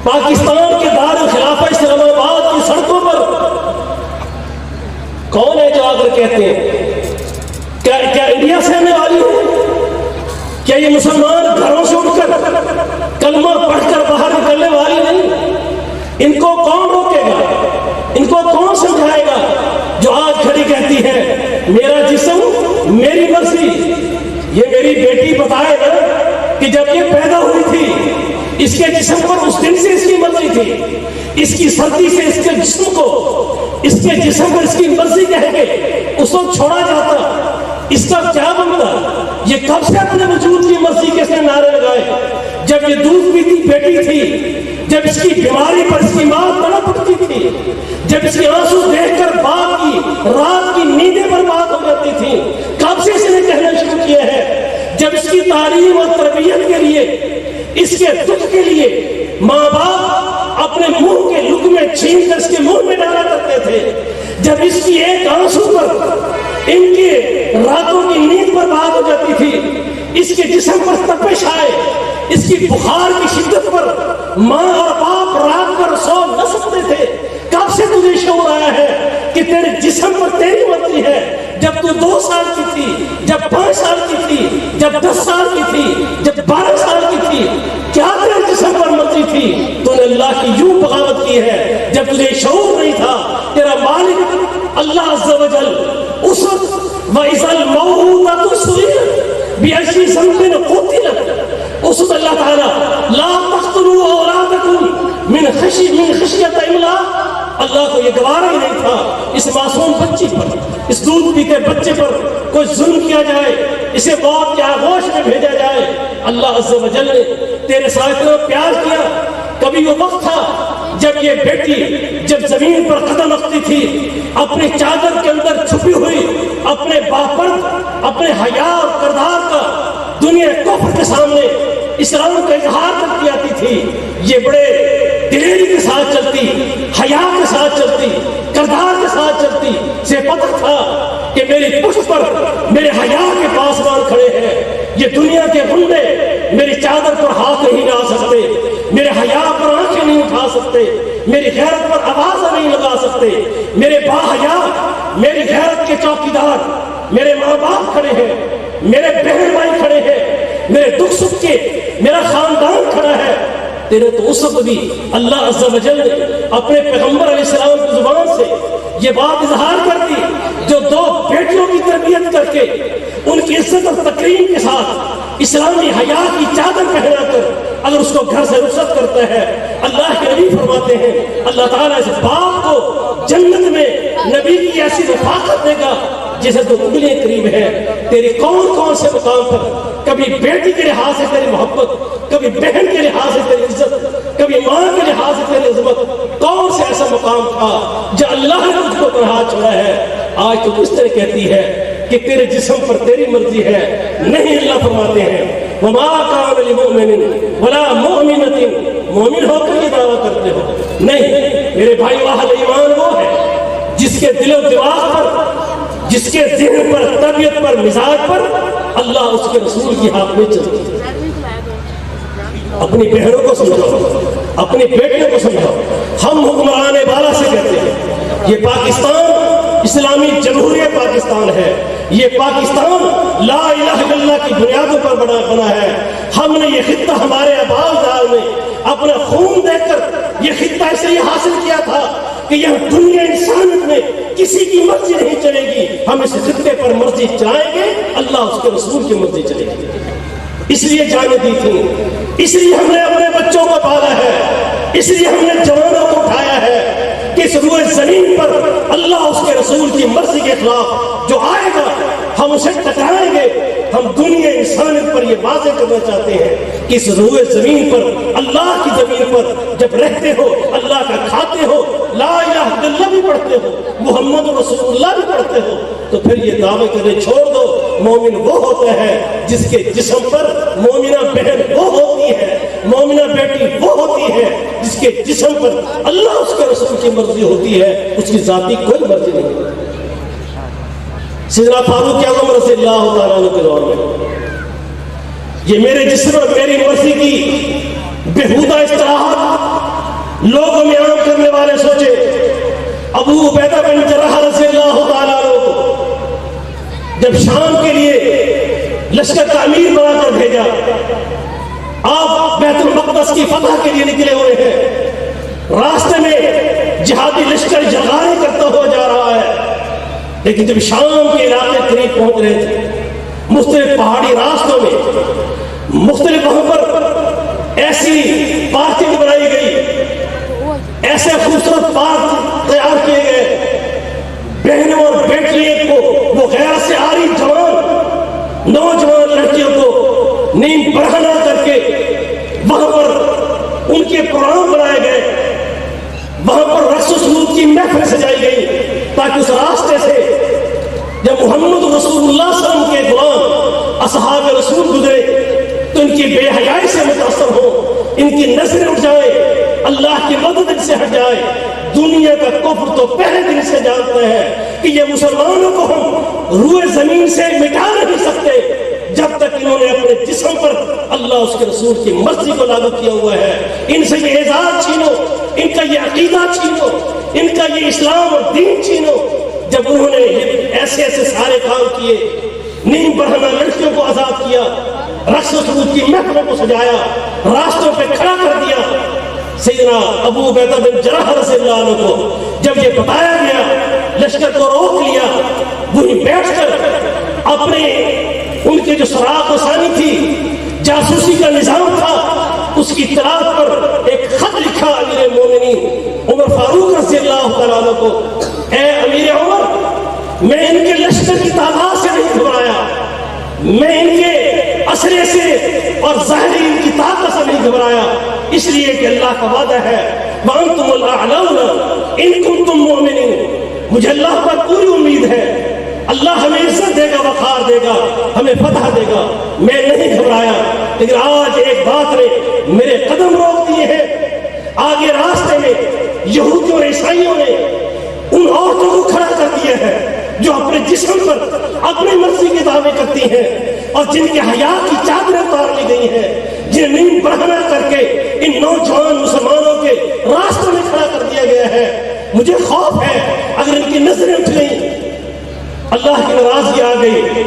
پاکستان کے دار خلافہ اسلام آباد کی سڑکوں پر کون ہے جو آ کر کہتے ہیں کیا انڈیا سے آنے والی ہے؟ کیا یہ مسلمان گھروں سے اٹھ کر کلمہ پڑھ کر باہر نکلنے والی نہیں؟ ان کو کون روکے گا؟ ان کو کون سمجھائے گا جو آج کھڑی کہتی ہے میرا جسم میری مرضی؟ یہ میری بیٹی بتائے نا کہ جب یہ پیدا ہوئی تھی اس کے جسم پر اس دن سے اس کی مرضی تھی، اس کی سردی سے اس کے جسم کو، اس کے جسم پر اس کی مرضی کہہ کے اس وقت چھوڑا جاتا، اس کا کیا بنتا؟ یہ کب سے اپنے وجود کی مرضی کے سے نعرے لگائے؟ جب یہ دودھ پیتی بیٹی تھی، جب اس کی بیماری پر اس کی ماں تڑپ اٹھتی تھی، جب اس کے آنسو دیکھ کر باپ کی رات کی نیندیں برباد ہو جاتی تھی، کب سے اس نے کہنا شروع کیا ہے؟ جب اس کی تعلیم اور تربیت کے لیے، اس کے دکھ کے لیے ماں باپ اپنے منہ کے لقمے چھین کر اس کے منہ میں ڈالا کرتے تھے، جب اس کی ایک آنسو پر ان کے راتوں کی نیند برباد ہو جاتی تھی، اس کے جسم پر تپش آئے، اس کی بخار کی شدت پر ماں اور باپ رات پر سو نہ سکتے تھے، کب سے تجھے شعور آیا ہے کہ تیرے جسم پر تیری مرضی ہے؟ جب تو 2 سال کی تھی، جب 5 سال کی تھی، جب 10 سال کی تھی، جب 12 سال کی تھی، کیا تیرے جسم پر مرضی تھی؟ تو نے اللہ کی یوں بغاوت کی ہے جب تجھے شعور نہیں تھا۔ تیرا مالک اللہ عز و جل اس وقت وَإِذَا الْمَوْءُودَةُ سُئِلَتْ بِأَيِّ ذَنبٍ قُتِلَتْ، اس وقت اللہ تعالیٰ لا تقتلوا اولادکم من خشیۃ املاق، اللہ کو یہ گوارا ہی نہیں تھا اس معصوم بچی پر، اس دودھ پیتے بچے پر کوئی ظلم کیا جائے، اسے موت کے آغوش میں بھیجا جائے۔ اللہ عز و جل نے تیرے ساتھ اتنا پیار کیا۔ کبھی وہ وقت تھا جب یہ بیٹی جب زمین پر قدم رکھتی تھی، اپنی چادر کے اندر چھپی ہوئی اپنے باپرد، اپنے حیا اور کردار کا دنیا کفر کے سامنے اسلام کا اظہار کرتی آتی تھی، یہ بڑے دلیری کے ساتھ چلتی، حیا کے ساتھ چلتی، کردار کے ساتھ چلتی، سے پتہ تھا کہ میری پشت پر میرے حیا کے پاسبان کھڑے ہیں، یہ دنیا کے غنڈے میری چادر پر ہاتھ نہیں ڈال سکتے، میرے حیا پر آنکھیں نہیں اٹھا سکتے، میری غیرت پر آواز نہیں لگا سکتے۔ میرے با حیا، میری غیرت کے چوکیدار میرے ماں باپ کھڑے ہیں، میرے بہن بھائی کھڑے ہیں، میرے دکھ سکھ کے میرا خاندان کھڑا ہے۔ تیرے تو اس وقت بھی اللہ عز و جل نے اپنے پیغمبر علیہ السلام کی زبان سے یہ بات اظہار کر دی، جو 2 بیٹیوں کی تربیت کر کے ان کی عزت اور تکریم کے ساتھ اسلامی حیا کی چادر پہنا کر اگر اس کو گھر سے رخصت کرتا ہے، اللہ کے نبی فرماتے ہیں اللہ تعالیٰ اس باپ کو جنت میں نبی کی ایسی رفاقت دے گا جسے تو انگلیاں قریب ہے۔ تیری کون سے مقام پر کبھی بیٹی کے لحاظ سے تیری محبت، کبھی بہن کے لحاظ سے تیری عزت، کبھی ماں کے لحاظ سے تیری عظمت، کون سے ایسا مقام تھا جو اللہ نے تجھ کو پڑھا چھوڑا ہے؟ آج تو اس طرح کہتی ہے کہ تیرے جسم پر تیری مرضی ہے۔ نہیں، اللہ فرماتے ہیں وَمَا كَانَ لِمُؤْمِنٍ وَلَا مُؤْمِنَةٍ، مومن ہو کر یہ دعویٰ کرتے ہو؟ نہیں میرے بھائی، اہل ایمان وہ ہے جس کے دل و دماغ پر، جس کے ذہن پر، طبیعت پر، مزاج پر اللہ اس کے رسول کی حاکمیت چلتی ہے۔ اپنی بہنوں کو سمجھاؤ، اپنی بیٹیوں کو سمجھاؤ۔ ہم حکمران بالا سے کہتے ہیں یہ پاکستان اسلامی جمہوریہ پاکستان ہے، یہ پاکستان لا الہ الا اللہ کی بنیادوں پر بنا ہے۔ ہم نے یہ خطہ ہمارے آباء و اجداد نے اپنا خون دے کر یہ خطہ اس لیے حاصل کیا تھا کہ یہ دنیا انسانیت میں کسی کی مرضی نہیں چلے گی، ہم اس خطے پر مرضی چلائیں گے، اللہ اس کے رسول کی مرضی چلے گی۔ اس لیے جانیں دی تھی، اس لیے ہم نے اپنے بچوں کو پالا ہے، اس لیے ہم نے جوانوں کو اٹھایا ہے کہ اس روئے زمین پر اللہ اس کے رسول کی مرضی کے خلاف جو آئے گا ہم اسے ٹکرائیں گے۔ ہم دنیا انسانیت پر یہ واضح کرنا چاہتے ہیں کہ اس روئے زمین پر، اللہ کی زمین پر جب رہتے ہو، اللہ کا کھاتے ہو، لا الہ الا اللہ بھی پڑھتے ہو، محمد رسول اللہ بھی پڑھتے ہو، تو پھر یہ دعوے کرنے چھوڑ دو۔ مومن وہ ہوتا ہے جس کے جسم پر مومنہ بہن وہ ہوتی ہے، مومنہ بیٹی وہ ہوتی ہے جس کے جسم پر اللہ اس کے رسول کی مرضی ہوتی ہے، اس کی ذاتی کوئی مرضی نہیں۔ سیدنا فاروق اعظم رضی اللہ تعالیٰ عنہ کے دور میں یہ میرے جسم اور میری مرضی کی بےہودہ اصطلاحات لوگوں میں عام کرنے والے سوچے ابو عبیدہ بن جراح رضی اللہ تعالیٰ عنہ کو جب شام کے لیے لشکر کا امیر بنا کر بھیجا، آپ بیت المقدس کی فتح کے لیے نکلے ہوئے ہیں، راستے میں جہادی لشکر جگارے کرتا ہوا جا رہا ہے، لیکن جب شام کے علاقے قریب پہنچ رہے تھے، مختلف پہاڑی راستوں میں مختلف وہاں پر ایسی پارکنگ بنائی گئی، ایسے خوبصورت پارک تیار کیے گئے، بہنوں اور بیٹیوں کو وہ غیر سے آری نوجوان لڑکیوں کو نیند برہنہ کر کے وہاں پر ان کے پروگرام بنائے گئے، وہاں پر رقص و سرود کی محفل سجائی گئی، تاکہ اس راستے سے جب محمد رسول اللہ صلی اللہ علیہ وسلم کے غلام اصحاب رسول گزرے تو ان کی بے حیائی سے متاثر ہو، ان کی نظریں اٹھ جائے، اللہ کی مدد سے ہٹ جائے۔ دنیا کا کفر تو پہلے دن سے جانتے ہیں کہ یہ مسلمانوں کو ہم روئے زمین سے مٹا نہیں سکتے جب تک انہوں نے اپنے جسم پر اللہ اس کے رسول کی مرضی کو لاگو کیا ہوا ہے۔ ان سے یہ اعزاز چھینو، ان کا یہ عقیدہ چھینو، ان کا یہ اسلام اور دین چھینو۔ جب انہوں نے ایسے ایسے سارے کام کیے، نیند برہنہ لڑکیوں کو آزاد کیا، رقص و سرود کی محفلوں کو سجایا، راستوں پہ کھڑا کر دیا، سیدنا ابو عبیدہ بن جراح رضی اللہ عنہ کو جب یہ بتایا گیا، لشکر کو روک لیا، وہی بیٹھ کر اپنے ان کے جو سراغ رسانی تھی، جاسوسی کا نظام تھا، اس کی اطلاعات پر ایک خط لکھا امیر مومنین عمر فاروق رضی اللہ تعالیٰ عنہ کو، اے امیر عمر، میں ان کے لشکر کی تعداد سے نہیں گھبرایا، میں ان کے اسرے سے اور ظاہری ان کی طاقت سے نہیں گھبرایا، اس لیے کہ اللہ کا وعدہ ہے وَأَنْتُمُ الْأَعْلَوْنَ إِن كُنْتُم مُؤْمِنِينَ، مجھے اللہ پر پوری امید ہے، اللہ ہمیں عزت دے گا، وقار دے گا، ہمیں فتح دے گا، میں نہیں گھبرایا۔ لیکن آج ایک بات نے میرے قدم روک دیے ہیں، آگے راستے میں یہودیوں اور عیسائیوں نے ان عورتوں کو کھڑا کر دیا ہے جو اپنے جسم پر اپنی مرضی کے دعوے کرتی ہیں اور جن کے حیا کی چادریں اتار لی گئی ہیں، جنہیں نیند برہنہ کر کے ان نوجوان مسلمانوں کے راستوں میں کھڑا کر دیا گیا ہے۔ مجھے خوف ہے اگر ان کی نظریں اٹھ گئیں، اللہ کی ناراضگی آ گئی،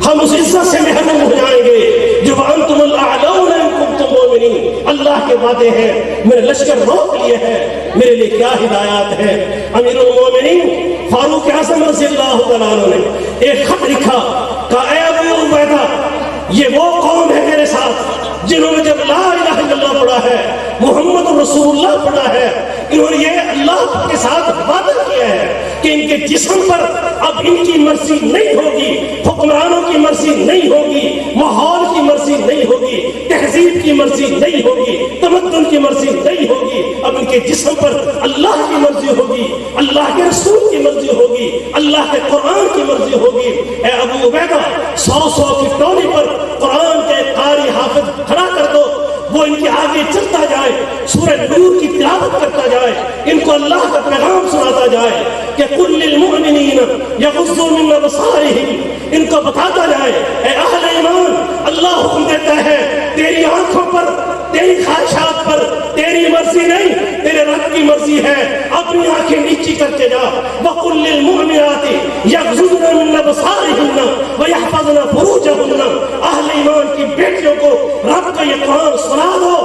ہم اس عزت سے محروم ہو جائیں گے جو وَأَنْتُمُ الْأَعْلَوْنَ إِن كُنْتُم مُؤْمِنِينَ۔ اللہ کے وعدے ہیں، میرے لشکر روک لیے ہیں، میرے لیے کیا ہدایات ہے۔ امیر المومنین فاروق اعظم رضی اللہ تعالیٰ عنہ نے ایک خط لکھا، کہا اے ابو عبیدہ، یہ وہ قوم ہے میرے ساتھ جنہوں نے جب لا الہ الا اللہ پڑھا ہے، محمد رسول اللہ پڑھا ہے، انہوں نے یہ اللہ کے ساتھ وعدہ کیا ہے کہ ان کے جسم پر اب ان کی مرضی نہیں ہوگی، حکمرانوں کی مرضی نہیں ہوگی، ماحول کی مرضی نہیں ہوگی، تہذیب کی مرضی نہیں ہوگی، تمدن کی مرضی نہیں ہوگی، اب ان کے جسم پر اللہ کی مرضی ہوگی، اللہ کے رسول کی مرضی ہوگی، اللہ کے قرآن کی مرضی ہوگی۔ اے ابو عبیدہ، 100 کی ٹولی پر قرآن کے قاری حافظ کھڑا کر دو، وہ ان کے آگے چلتا جائے، سورہ نور کی تلاوت کرتا جائے، ان کو اللہ کا پیغام سناتا جائے کہ قُلْ لِلْمُؤْمِنِينَ يَغُضُّوا مِنْ أَبْصَارِهِمْ، ان کو بتاتا جائے اے اہل ایمان، اللہ حکم دیتا ہے تیری آنکھوں پر، تیری خواہشات پر تیری مرضی نہیں، تیرے رب کی مرضی ہے، اپنی آنکھیں نیچی کر کے جا۔ وَقُلْ لِلْمُؤْمِنَاتِ يَغْضُضْنَ مِنْ أَبْصَارِهِنَّ وَيَحْفَظْنَ فُرُوجَهُنَّ، اہل ایمان کی بیٹیوں کو رب کا یہ قرآن سنا دو۔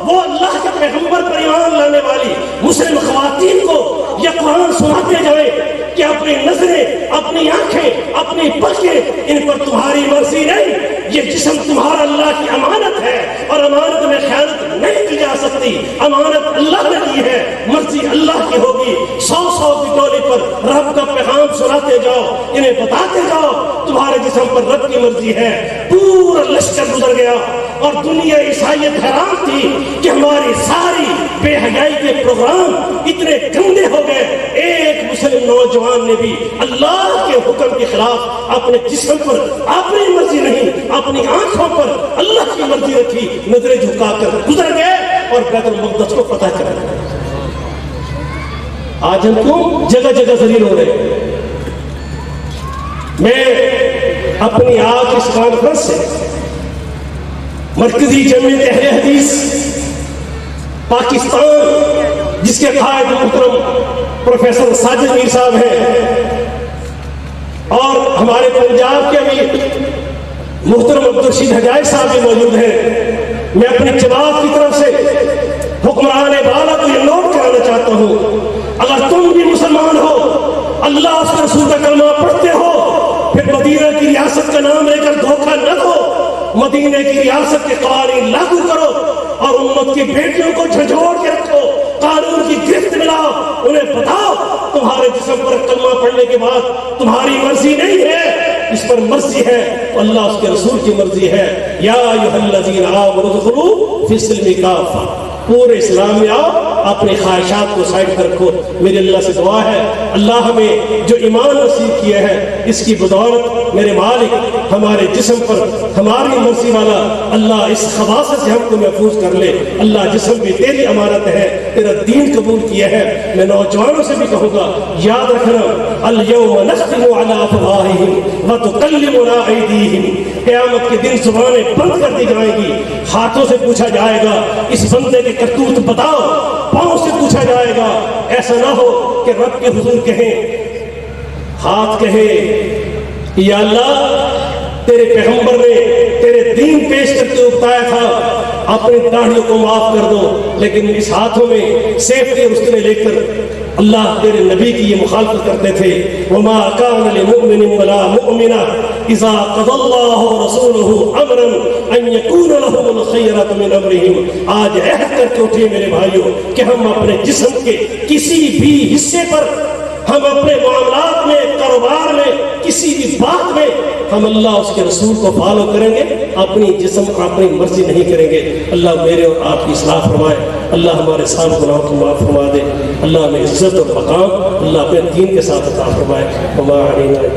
وہ اللہ کے پیغمبر پر ایمان لانے والی مسلم خواتین کو یہ قرآن سناتے جائیں کہ اپنی نظریں، اپنی آنکھیں، اپنی پلکیں، ان پر تمہاری مرضی نہیں، یہ جسم تمہارا اللہ کی امانت ہے اور امانت میں خیانت نہیں کی جا سکتی، امانت اللہ نے دی ہے، مرضی اللہ کی ہوگی۔ 100 کی ٹولی پر رب کا پیغام سناتے جاؤ، انہیں بتاتے جاؤ تمہارے جسم پر رب کی مرضی ہے۔ پورا لشکر گزر گیا اور دنیا عیسائیت حیران تھی کہ ہماری ساری بے حیائی کے پروگرام اتنے گندے ہو گئے، ایک مسلم نوجوان نے بھی اللہ کے حکم کے خلاف اپنے جسم پر اپنی مرضی نہیں، اپنی آنکھوں پر اللہ کی مرضی رکھی، نظریں جھکا کر گزر گئے اور بیت المقدس کو فتح کر گئے۔ آج ہم کیوں جگہ جگہ ذلیل ہو رہے؟ میں اپنی آج اس کانفرنس سے مرکزی جمعیت اہل حدیث پاکستان جس کے قائد محترم پروفیسر ساجد میر صاحب ہیں، اور ہمارے پنجاب کے امیر محترم عبدالرشید حجاج صاحب بھی موجود ہیں۔ میں اپنی جماعت کی طرف سے حکمران بالا کو یہ نوٹ کرانا چاہتا ہوں، اگر تم بھی مسلمان ہو، اللہ اس کے رسول کا کلمہ پڑھتے ہو، پھر مدینہ کی ریاست کا نام لے کر دھوکہ نہ دو، مدینہ کی ریاست کے قوانین لاگو کرو اور امت کی بیٹیوں کو جھنجھوڑ کے رکھو، قانون کی گرفت میں لاؤ، انہیں بتاؤ تمہارے جسم پر کلمہ پڑھنے کے بعد تمہاری مرضی نہیں ہے، اس پر مرضی ہے اللہ اس کے رسول کی مرضی ہے۔ یا ایھا الذین آمنوا ادخلوا فی السلم کافہ، پورے اسلام میں آؤ، اپنے خواہشات کو سائڈ پر رکھو۔ میری اللہ سے دعا ہے اللہ ہمیں جو ایمان نصیب کیا ہے اس کی بدولت میرے مالک ہمارے جسم پر ہماری مرضی والا اللہ اس خباثت سے ہم کو محفوظ کر لے۔ اللہ جسم بھی تیری امانت ہے، تیرا دین قبول کیا ہے۔ میں نوجوانوں سے بھی کہوں گا یاد رکھنا، الیوم نختم علی افواہہم وتکلمنا ایدیہم، قیامت کے دن زبانیں بند کر دی جائیں گی، ہاتھوں سے پوچھا جائے گا اس بندے کے کرتوت بتاؤ، پاؤں سے پوچھا جائے گا۔ ایسا نہ ہو کہ رب کے حضور کہیں، ہاتھ کہے یا اللہ تیرے پیغمبر نے تیرے دین پیش کر کے بتایا تھا اپنی داڑھیوں کو معاف کر دو، لیکن اس ہاتھوں میں سیف کے رستنے لے کر اللہ تیرے نبی کی یہ مخالفت کرتے تھے۔ وما كان لمؤمن ولا مؤمنة اذا قضى الله ورسوله امرا ان يكون لهم الخيرة من امرهم۔ آج عہد کر کے اٹھے میرے بھائیوں کہ ہم اپنے جسم کے کسی بھی حصے پر، ہم اپنے معاملات میں، کاروبار میں، کسی بھی بات میں ہم اللہ اس کے رسول کو فالو کریں گے، اپنی جسم اور اپنی مرضی نہیں کریں گے۔ اللہ میرے اور آپ کی اصلاح فرمائے، اللہ ہمارے سارے گناہوں کو معاف فرما دے، اللہ ہمیں عزت اور مقام اللہ اپنے دین کے ساتھ عطا فرمائے۔ وما علینا